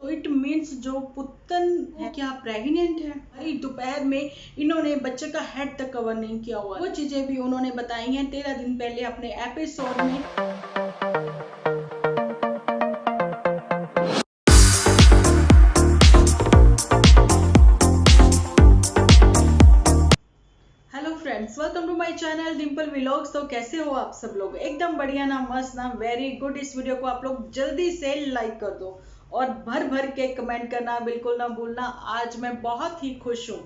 तो it means जो Putin है क्या प्रेग्नेंट है। अरे दोपहर में इन्होंने बच्चे का हेड तक कवर नहीं किया हुआ, वो चीजें भी उन्होंने बताई हैं 13 दिन पहले अपने एपिसोड में। Hello friends, welcome to my channel Dimple vlogs. तो कैसे हो आप सब लोग? एकदम बढ़िया ना, मस्त ना, वेरी गुड। इस वीडियो को आप लोग जल्दी से लाइक कर दो और भर भर के कमेंट करना बिल्कुल ना भूलना। आज मैं बहुत ही खुश हूँ।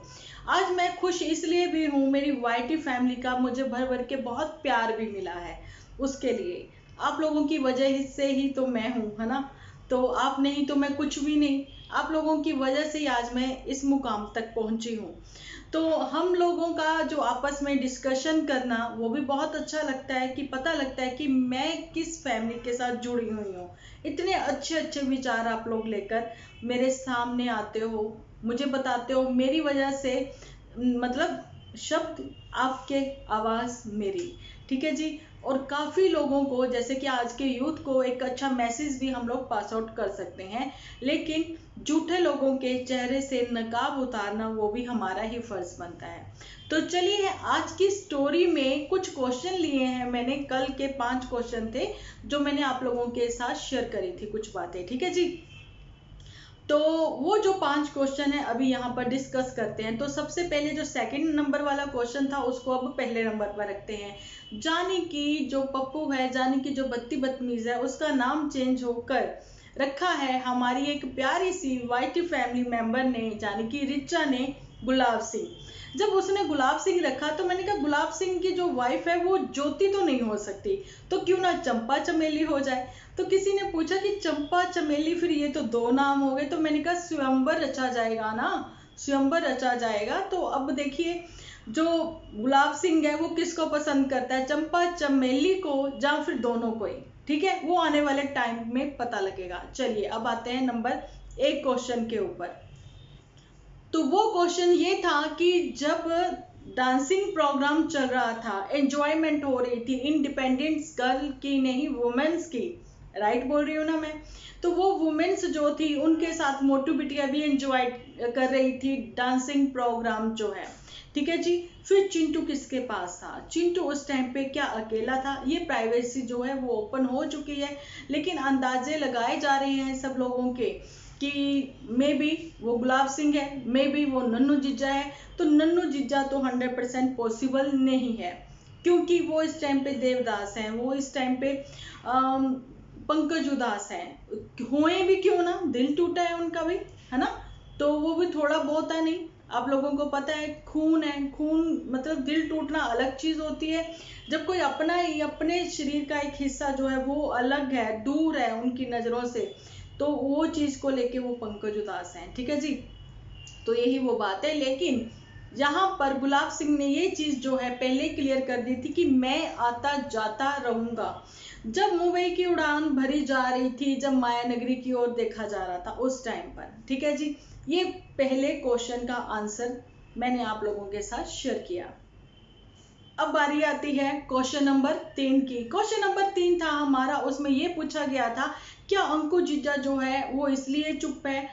आज मैं खुश इसलिए भी हूँ, मेरी वाईटी फैमिली का मुझे भर भर के बहुत प्यार भी मिला है। उसके लिए आप लोगों की वजह से ही तो मैं हूँ, है ना। तो आप नहीं तो मैं कुछ भी नहीं। आप लोगों की वजह से ही आज मैं इस मुकाम तक पहुंची हूँ। तो हम लोगों का जो आपस में डिस्कशन करना वो भी बहुत अच्छा लगता है कि पता लगता है कि मैं किस फैमिली के साथ जुड़ी हुई हूँ। इतने अच्छे अच्छे विचार आप लोग लेकर मेरे सामने आते हो, मुझे बताते हो, मेरी वजह से मतलब शब्द आपके, आवाज मेरी। ठीक है जी। और काफी लोगों को, जैसे कि आज के यूथ को एक अच्छा मैसेज भी हम लोग पास आउट कर सकते हैं, लेकिन झूठे लोगों के चेहरे से नकाब उतारना वो भी हमारा ही फर्ज बनता है। तो चलिए, आज की स्टोरी में कुछ क्वेश्चन लिए हैं मैंने। कल के 5 क्वेश्चन थे जो मैंने आप लोगों के साथ शेयर करी थी कुछ बातें। ठीक है जी। तो वो जो 5 क्वेश्चन है अभी यहाँ पर डिस्कस करते हैं। तो सबसे पहले जो सेकंड नंबर वाला क्वेश्चन था उसको अब पहले नंबर पर रखते हैं। जानी कि जो पप्पू है, जानी कि जो बत्ती बदतमीज है, उसका नाम चेंज होकर रखा है हमारी एक प्यारी सी वाईटी फैमिली मेंबर ने, जानी कि रिचा ने, गुलाब सिंह। जब उसने गुलाब सिंह रखा तो मैंने कहा गुलाब सिंह की जो वाइफ है वो ज्योति तो नहीं हो सकती, तो क्यों ना चंपा चमेली हो जाए। तो किसी ने पूछा कि चंपा चमेली, फिर ये तो 2 नाम हो गए। तो मैंने कहा स्वयंवर रचा जाएगा ना, स्वयंवर रचा जाएगा। तो अब देखिए, जो गुलाब सिंह है वो किसको पसंद करता है, चंपा चमेली को या फिर दोनों को ही। ठीक है, वो आने वाले टाइम में पता लगेगा। चलिए अब आते हैं नंबर 1 क्वेश्चन के ऊपर। तो वो क्वेश्चन ये था कि जब डांसिंग प्रोग्राम चल रहा था, एंजॉयमेंट हो रही थी, इंडिपेंडेंस गर्ल की नहीं, वुमेन्स की, राइट बोल रही हूँ ना मैं। तो वो वुमेन्स जो थी उनके साथ मोटू बिटिया भी एंजॉय कर रही थी डांसिंग प्रोग्राम जो है। ठीक है जी। फिर चिंटू किसके पास था? चिंटू उस टाइम पे क्या अकेला था? ये प्राइवेसी जो है वो ओपन हो चुकी है, लेकिन अंदाजे लगाए जा रहे हैं सब लोगों के कि मे बी वो गुलाब सिंह है, मे बी वो नन्नू जीजा है। तो नन्नू जीजा तो 100% पॉसिबल नहीं है, क्योंकि वो इस टाइम पे देवदास हैं, वो इस टाइम पे पंकज उदास हैं। हुए भी क्यों ना, दिल टूटा है उनका भी, है ना। तो वो भी थोड़ा बहुत है नहीं, आप लोगों को पता है, खून है, खून मतलब दिल टूटना अलग चीज होती है। जब कोई अपना ही, अपने शरीर का एक हिस्सा जो है वो अलग है, दूर है उनकी नजरों से, तो वो चीज को लेके वो पंकज उदास हैं। ठीक है जी। तो यही वो बात है। लेकिन यहाँ पर गुलाब सिंह ने ये चीज जो है पहले क्लियर कर दी थी कि मैं आता जाता रहूंगा। जब मुंबई की उड़ान भरी जा रही थी, जब माया नगरी की ओर देखा जा रहा था उस टाइम पर। ठीक है जी। ये पहले क्वेश्चन का आंसर मैंने आप लोगों के साथ शेयर किया। अब बारी आती है क्वेश्चन नंबर 3 की। क्वेश्चन नंबर 3 था हमारा, उसमें यह पूछा गया था, क्या अंकु जीजा जो है वो इसलिए चुप है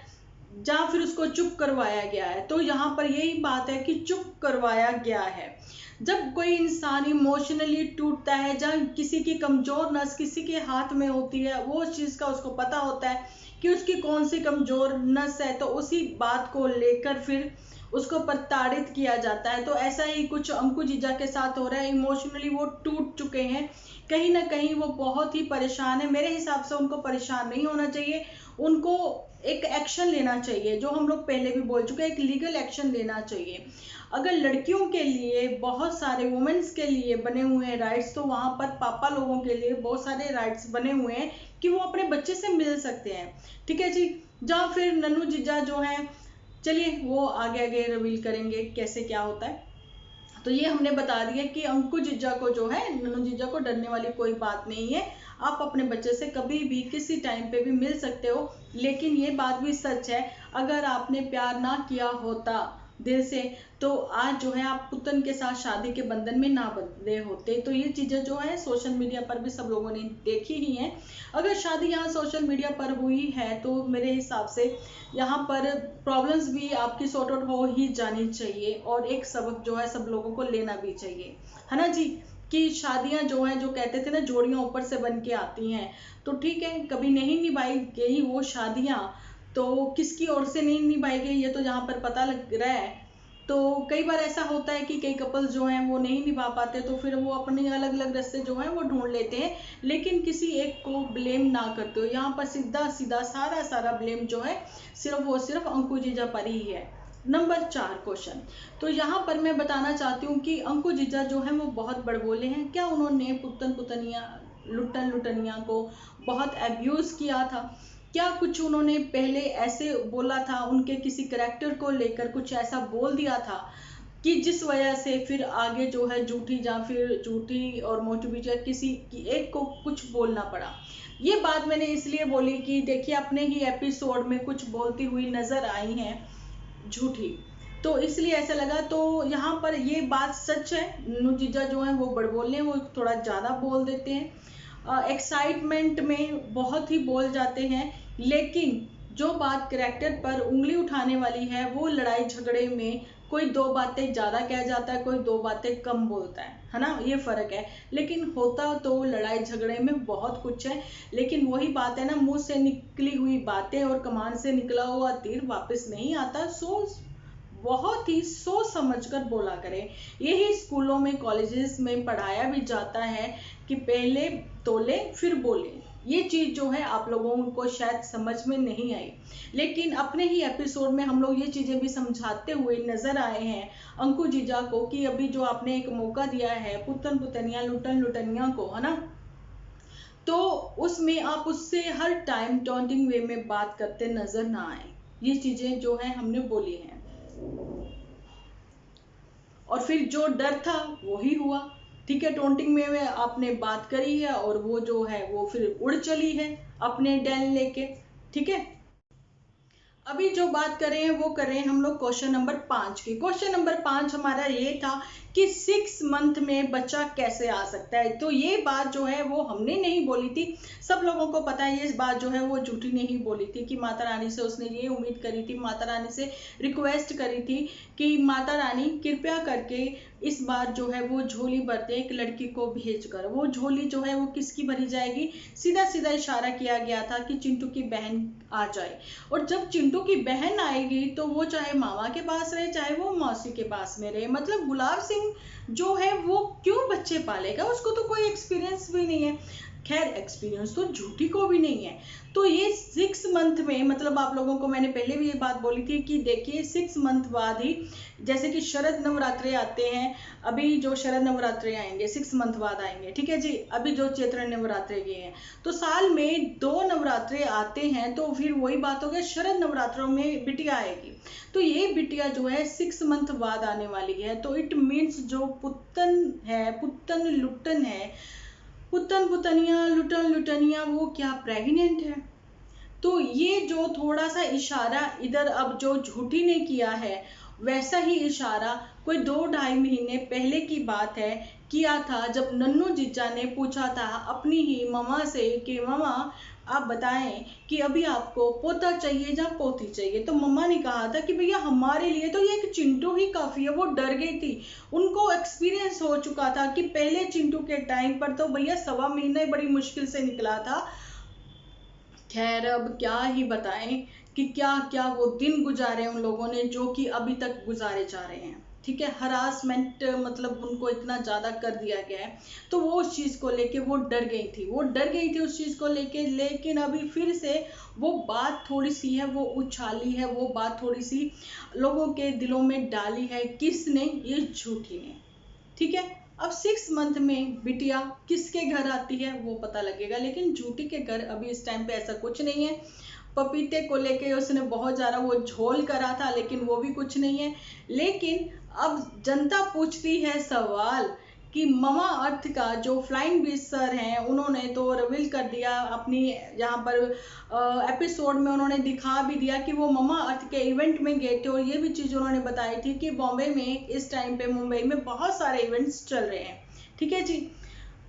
या फिर उसको चुप करवाया गया है? तो यहाँ पर यही बात है कि चुप करवाया गया है। जब कोई इंसान इमोशनली टूटता है, जब किसी की कमजोर नस किसी के हाथ में होती है, वो उस चीज का उसको पता होता है कि उसकी कौन सी कमजोर नस है, तो उसी बात को लेकर फिर उसको प्रताड़ित किया जाता है। तो ऐसा ही कुछ अंकु जीजा के साथ हो रहा है। इमोशनली वो टूट चुके हैं, कहीं ना कहीं वो बहुत ही परेशान है। मेरे हिसाब से उनको परेशान नहीं होना चाहिए, उनको एक एक्शन लेना चाहिए, जो हम लोग पहले भी बोल चुके हैं, एक लीगल एक्शन लेना चाहिए। अगर लड़कियों के लिए बहुत सारे, वुमेन्स के लिए बने हुए हैं राइट्स, तो वहां पर पापा लोगों के लिए बहुत सारे राइट्स बने हुए हैं कि वो अपने बच्चे से मिल सकते हैं। ठीक है जी। जहाँ फिर नन्नू जीजा जो है, चलिए वो आगे आगे रिवील करेंगे कैसे क्या होता है। तो ये हमने बता दिया कि अंकु जीजा को जो है, नन्नू जीजा को डरने वाली कोई बात नहीं है। आप अपने बच्चे से कभी भी किसी टाइम पे भी मिल सकते हो। लेकिन ये बात भी सच है, अगर आपने प्यार ना किया होता दिल से, तो आज जो है आप पुतन के साथ शादी के बंधन में ना बंधे होते। तो ये चीजें जो है सोशल मीडिया पर भी सब लोगों ने देखी ही है। अगर शादी यहाँ सोशल मीडिया पर हुई है तो मेरे हिसाब से यहाँ पर प्रॉब्लम्स भी आपकी सॉर्ट आउट हो ही जानी चाहिए, और एक सबक जो है सब लोगों को लेना भी चाहिए, है ना जी। कि शादियां जो है, जो कहते थे ना जोड़ियां ऊपर से बन के आती हैं, तो ठीक है, कभी नहीं निभाई गई वो शादियां, तो किसकी ओर से नहीं निभाई गई ये तो यहाँ पर पता लग रहा है। तो कई बार ऐसा होता है कि कई कपल्स जो हैं वो नहीं निभा पाते, तो फिर वो अपने अलग अलग रास्ते जो हैं वो ढूंढ लेते हैं, लेकिन किसी एक को ब्लेम ना करते हो। यहाँ पर सीधा सीधा सारा सारा ब्लेम जो है सिर्फ और सिर्फ अंकु जीजा पर ही है। नंबर 4 क्वेश्चन, तो यहाँ पर मैं बताना चाहती हूँ कि अंकु जीजा जो है वो बहुत बड़बोले हैं। क्या उन्होंने पुतन पुतनिया लुटन लुटनिया को बहुत एब्यूज किया था? क्या कुछ उन्होंने पहले ऐसे बोला था, उनके किसी करेक्टर को लेकर कुछ ऐसा बोल दिया था कि जिस वजह से फिर आगे जो है झूठी या फिर झूठी और मोटिवेटर किसी की एक को कुछ बोलना पड़ा? ये बात मैंने इसलिए बोली कि देखिए अपने ही एपिसोड में कुछ बोलती हुई नजर आई हैं झूठी, तो इसलिए ऐसा लगा। तो यहाँ पर ये बात सच है, नन्नू जीजा जो है वो बड़बोले हैं, वो थोड़ा ज़्यादा बोल देते हैं, एक्साइटमेंट में बहुत ही बोल जाते हैं, लेकिन जो बात करैक्टर पर उंगली उठाने वाली है वो लड़ाई झगड़े में कोई दो बातें ज़्यादा कह जाता है, कोई दो बातें कम बोलता है ना, ये फर्क है। लेकिन होता तो लड़ाई झगड़े में बहुत कुछ है, लेकिन वही बात है ना, मुंह से निकली हुई बातें और कमान से निकला हुआ तीर वापस नहीं आता। सो बहुत ही सोच समझकर बोला करें। यही स्कूलों में कॉलेजेस में पढ़ाया भी जाता है कि पहले तोले फिर बोले। ये चीज जो है आप लोगों को शायद समझ में नहीं आई, लेकिन अपने ही एपिसोड में हम लोग ये चीजें भी समझाते हुए नजर आए हैं अंकु जीजा को कि अभी जो आपने एक मौका दिया है पुतन पुतनिया लुटन लुटनिया को, है ना, तो उसमें आप उससे हर टाइम टॉन्टिंग वे में बात करते नजर ना आए। ये चीजें जो है हमने बोली हैं, और फिर जो डर था वो ही हुआ। ठीक है, टोंटिंग में आपने बात करी है और वो जो है वो फिर उड़ चली है अपने डैन लेके। ठीक है, अभी जो बात कर रहे हैं वो कर रहे हैं हम लोग क्वेश्चन नंबर 5 की। क्वेश्चन नंबर 5 हमारा ये था कि 6 मंथ में बच्चा कैसे आ सकता है। तो ये बात जो है वो हमने नहीं बोली थी, सब लोगों को पता है। ये बात जो है वो झूठी नहीं बोली थी कि माता रानी से उसने ये उम्मीद करी थी, माता रानी से रिक्वेस्ट करी थी कि माता रानी कृपया करके इस बार जो है वो झोली भर दे एक लड़की को भेजकर। वो झोली जो है वो किसकी भरी जाएगी? सीधा सीधा इशारा किया गया था कि चिंटू की बहन आ जाए, और जब चिंटू की बहन आएगी तो वो चाहे मामा के पास रहे चाहे वो मौसी के पास में रहे। मतलब गुलाब सिंह जो है वो क्यों बच्चे पालेगा, उसको तो कोई एक्सपीरियंस भी नहीं है। खैर एक्सपीरियंस तो झूठी को भी नहीं है। तो ये 6 मंथ में, मतलब आप लोगों को मैंने पहले भी ये बात बोली थी कि देखिए 6 मंथ बाद ही, जैसे कि शरद नवरात्रे आते हैं, अभी जो शरद नवरात्रे आएंगे 6 मंथ बाद आएंगे, ठीक है जी। अभी जो चैत्र नवरात्रे गए हैं तो साल में 2 नवरात्रे आते हैं, तो फिर वही बात हो गई शरद नवरात्रों में बिटिया आएगी। तो ये बिटिया जो है 6 मंथ बाद आने वाली है। तो इट मीन्स जो पुतन है, पुतन लुटन है, पुतन पुतनिया लुटन लुटनिया, वो क्या प्रेग्नेंट है? तो ये जो थोड़ा सा इशारा इधर अब जो झूठी ने किया है, वैसा ही इशारा कोई 2-2.5 महीने पहले की बात है किया था, जब नन्नू जीजा ने पूछा था अपनी ही ममा से कि ममा आप बताएं कि अभी आपको पोता चाहिए या पोती चाहिए। तो मम्मा ने कहा था कि भैया हमारे लिए तो ये एक चिंटू ही काफी है। वो डर गई थी, उनको एक्सपीरियंस हो चुका था कि पहले चिंटू के टाइम पर तो भैया 1.25 महीने बड़ी मुश्किल से निकला था। खैर अब क्या ही बताएं कि क्या क्या वो दिन गुजारे उन लोगों ने जो कि अभी तक गुजारे जा रहे हैं। ठीक है, हरासमेंट मतलब उनको इतना ज्यादा कर दिया गया है, तो वो उस चीज को लेके वो डर गई थी, वो डर गई थी उस चीज को लेके। लेकिन अभी फिर से वो बात थोड़ी सी है वो उछाली है, वो बात थोड़ी सी लोगों के दिलों में डाली है। किसने? ये झूठी ने। ठीक है, अब 6 मंथ में बिटिया किसके घर आती है वो पता लगेगा, लेकिन झूठी के घर अभी इस टाइम पे ऐसा कुछ नहीं है। पपीते को लेके उसने बहुत ज्यादा वो झोल करा था, लेकिन वो भी कुछ नहीं है। लेकिन अब जनता पूछती है सवाल कि ममा अर्थ का जो फ्लाइंग बीस्ट सर हैं उन्होंने तो रिवील कर दिया अपनी यहाँ पर एपिसोड में, उन्होंने दिखा भी दिया कि वो ममा अर्थ के इवेंट में गए थे और ये भी चीज़ उन्होंने बताई थी कि बॉम्बे में इस टाइम पे मुंबई में बहुत सारे इवेंट्स चल रहे हैं। ठीक है जी,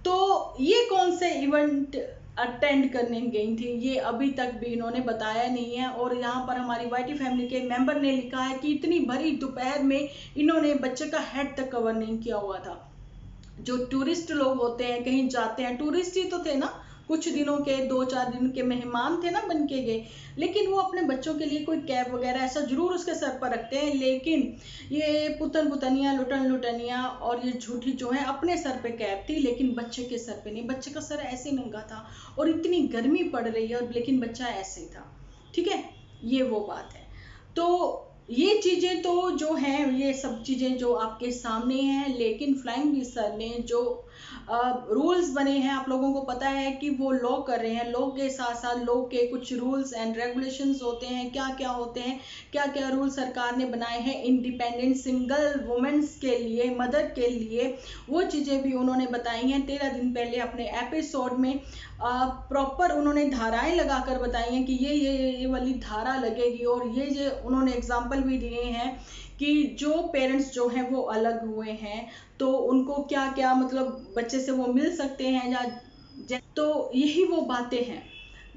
तो ये कौन से इवेंट अटेंड करने गई थी ये अभी तक भी इन्होंने बताया नहीं है। और यहाँ पर हमारी वाईटी फैमिली के मेंबर ने लिखा है कि इतनी भरी दोपहर में इन्होंने बच्चे का हेड तक कवर नहीं किया हुआ था। जो टूरिस्ट लोग होते हैं कहीं जाते हैं, टूरिस्ट ही तो थे ना, कुछ दिनों के 2-4 दिन के मेहमान थे ना बन के गए, लेकिन वो अपने बच्चों के लिए कोई कैप वगैरह ऐसा जरूर उसके सर पर रखते हैं। लेकिन ये पुतन पुतनिया लुटन लुटनिया और ये झूठी जो है अपने सर पे कैप थी, लेकिन बच्चे के सर पे नहीं। बच्चे का सर ऐसे नंगा था और इतनी गर्मी पड़ रही है और लेकिन बच्चा ऐसे ही था। ठीक है, ये वो बात है। तो ये चीजें तो जो हैं, ये सब चीजें जो आपके सामने हैं, लेकिन फ्लाइंग बीस्ट सर ने जो रूल्स बने हैं, आप लोगों को पता है कि वो लॉ कर रहे हैं। लॉ के साथ साथ लॉ के कुछ रूल्स एंड रेगुलेशंस होते हैं, क्या क्या होते हैं, क्या क्या रूल सरकार ने बनाए हैं इंडिपेंडेंट सिंगल वुमेन्स के लिए, मदर के लिए, वो चीज़ें भी उन्होंने बताई हैं 13 दिन पहले अपने एपिसोड में। प्रॉपर उन्होंने धाराएं लगाकर बताई हैं कि ये वाली धारा लगेगी, और ये उन्होंने एग्जाम्पल भी दिए हैं कि जो पेरेंट्स जो हैं वो अलग हुए हैं तो उनको क्या क्या मतलब बच्चे से वो मिल सकते हैं या तो यही वो बातें हैं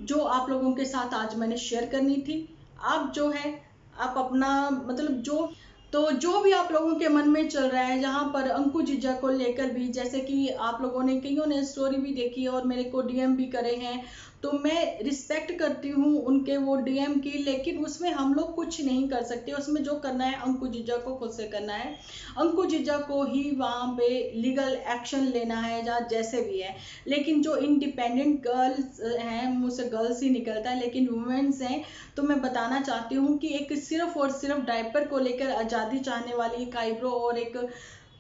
जो आप लोगों के साथ आज मैंने शेयर करनी थी। आप जो है आप अपना मतलब जो भी आप लोगों के मन में चल रहा है, जहाँ पर अंकु जीजा को लेकर भी, जैसे कि आप लोगों ने कईयों ने स्टोरी भी देखी और मेरे को डीएम भी करे हैं, तो मैं रिस्पेक्ट करती हूँ उनके वो डीएम की, लेकिन उसमें हम लोग कुछ नहीं कर सकते। उसमें जो करना है अंकु जीजा को खुद से करना है, अंकु जीजा को ही वहाँ पे लीगल एक्शन लेना है या जैसे भी है। लेकिन जो इंडिपेंडेंट गर्ल्स हैं, मुझसे गर्ल्स ही निकलता है, लेकिन वुमेन्स हैं, तो मैं बताना चाहती हूँ कि एक सिर्फ और सिर्फ डायपर को लेकर आज़ादी चाहने वाली एक आईब्रो और एक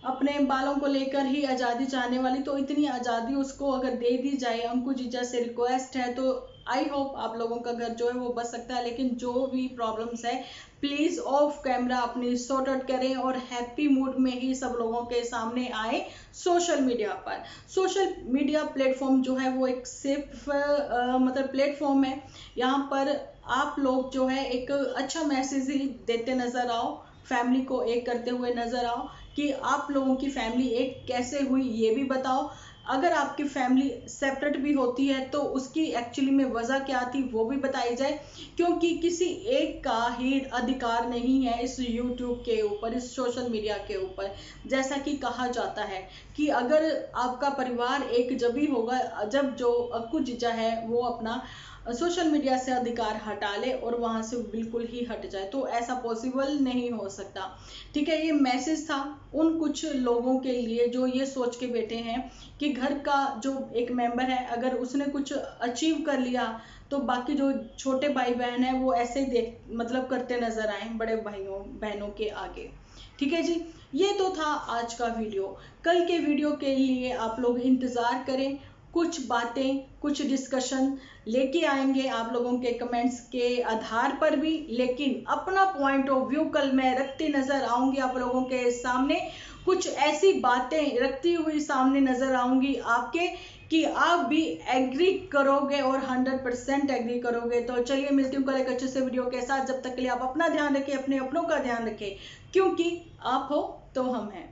अपने बालों को लेकर ही आज़ादी चाहने वाली, तो इतनी आज़ादी उसको अगर दे दी जाए, अंकु जीजा से रिक्वेस्ट है, तो आई होप आप लोगों का घर जो है वो बच सकता है। लेकिन जो भी प्रॉब्लम्स है प्लीज़ ऑफ कैमरा अपनी सॉर्ट आउट करें और हैप्पी मूड में ही सब लोगों के सामने आए सोशल मीडिया पर। सोशल मीडिया प्लेटफॉर्म जो है वो एक सेफ मतलब प्लेटफॉर्म है। यहाँ पर आप लोग जो है एक अच्छा मैसेज ही देते नजर आओ, फैमिली को एक करते हुए नजर आओ कि आप लोगों की फैमिली एक कैसे हुई ये भी बताओ। अगर आपकी फैमिली सेपरेट भी होती है तो उसकी एक्चुअली में वजह क्या थी वो भी बताई जाए, क्योंकि किसी एक का ही अधिकार नहीं है इस यूट्यूब के ऊपर, इस सोशल मीडिया के ऊपर। जैसा कि कहा जाता है कि अगर आपका परिवार एक जब ही होगा जब जो अंकु जीजा है वो अपना सोशल मीडिया से अधिकार हटा ले और वहां से बिल्कुल ही हट जाए, तो ऐसा पॉसिबल नहीं हो सकता। ठीक है, ये मैसेज था उन कुछ लोगों के लिए जो ये सोच के बैठे हैं कि घर का जो एक मेंबर है अगर उसने कुछ अचीव कर लिया तो बाकी जो छोटे भाई बहन है वो ऐसे ही देख मतलब करते नजर आए बड़े भाइयों बहनों के आगे। ठीक है जी, ये तो था आज का वीडियो। कल के वीडियो के लिए आप लोग इंतजार करें, कुछ बातें कुछ डिस्कशन लेके आएंगे आप लोगों के कमेंट्स के आधार पर भी, लेकिन अपना पॉइंट ऑफ व्यू कल मैं रखती नजर आऊंगी आप लोगों के सामने। कुछ ऐसी बातें रखती हुई सामने नजर आऊंगी आपके कि आप भी एग्री करोगे और 100% एग्री करोगे। तो चलिए मिलती हूँ कल एक अच्छे से वीडियो के साथ। जब तक के लिए आप अपना ध्यान रखें, अपने अपनों का ध्यान रखें, क्योंकि आप हो तो हम हैं।